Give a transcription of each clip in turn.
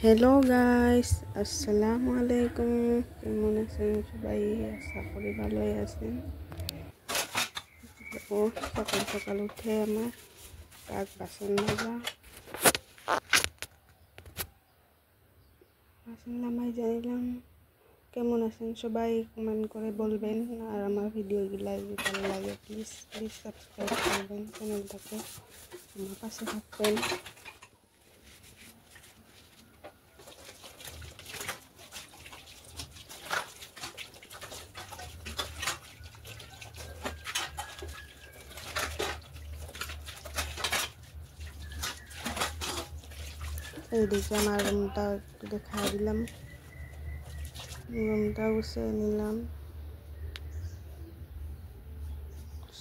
Hello guys, আসসালামু আলাইকুম। কেমন আছেন সবাই? আশা করি ভালোই আছেন। ও সকাল সকাল উঠে আমার কাজ বাসন নামাই জানিলাম। কেমন আছেন সবাই কমেন্ট করে বলবেন। আর আমার ভিডিওগুলো যদি ভালো লাগে প্লিজ সাবস্ক্রাইব করবেন, চ্যানেলটাকে আমার পাশে থাকবেন। এইদিকে আমার রুমটা একটু দেখাই দিলাম, রুমটা গুছিয়ে নিলাম।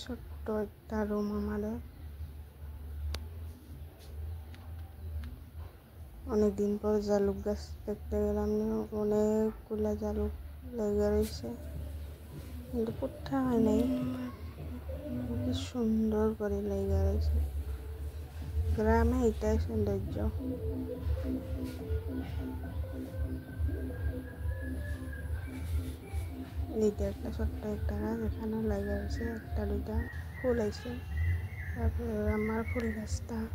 ছোট্ট একটা রুম আমাদের। অনেকদিন পর জালুক গাছ দেখতে গেলাম, অনেকগুলা জালুক লেগে রয়েছে কিন্তু পুঠা হয় নাই। কি সুন্দর করে লেগে রয়েছে। গ্রামে এটাই সৌন্দর্য। এইটা একটা ছোট্ট একটা গাছ, এখানে লেগে রয়েছে একটা দুইটা ফুল আইছে। তারপরে আমার ফুল গাছটাও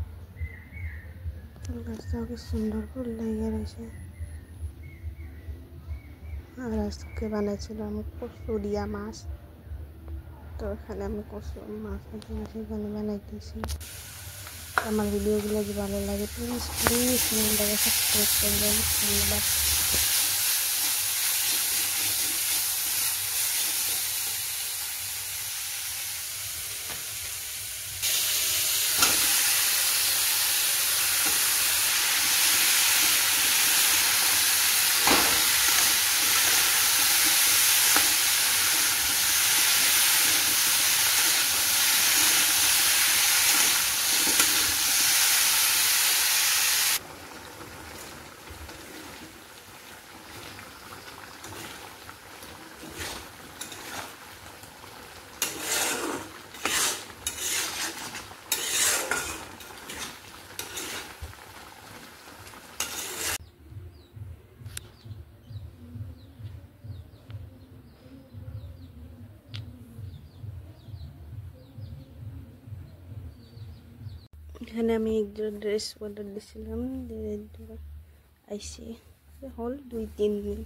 কি সুন্দর ফুল লেগে রয়েছে। আর আজকে বানাইছিলাম কচু দিয়া মাছ, তো এখানে আমি কচু মাছ সেখানে বানাইতেছি। আমার ভিডিওগুলো যদি ভালো লাগে প্লিজ চ্যানেলটাকে সাবস্ক্রাইব করবেন। ধন্যবাদ। এখানে আমি একজন ড্রেস অর্ডার দিয়েছিলাম, আইসি হল 2-3 দিন।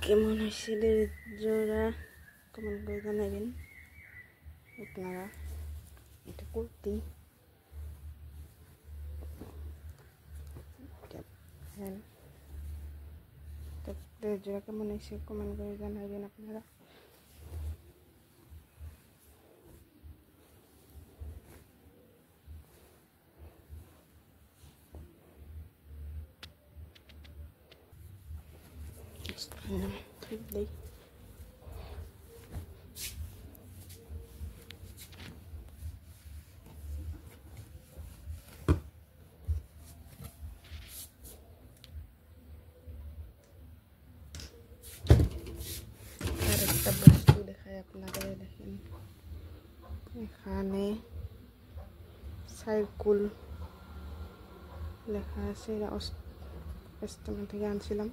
কেমন হয়েছে ড্রেসটা কমেন্ট করে জানাবেন আপনারা। এটা কুর্তি, হ্যাঁ, তো ড্রেসটা কেমন হয়েছে কমেন্ট করে জানাবেন আপনারা। একটা বস্তু দেখায় আপনাদের, দেখেন এখানে সাইকুল লেখা আছে। এটা কাস্টমার থেকে আনছিলাম।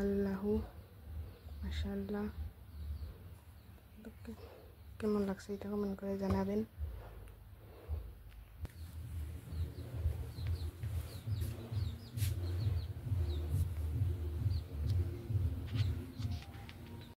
আল্লাহু মাশাআল্লাহ, কেমন লাগছে এটা কমেন্ট করে জানাবেন।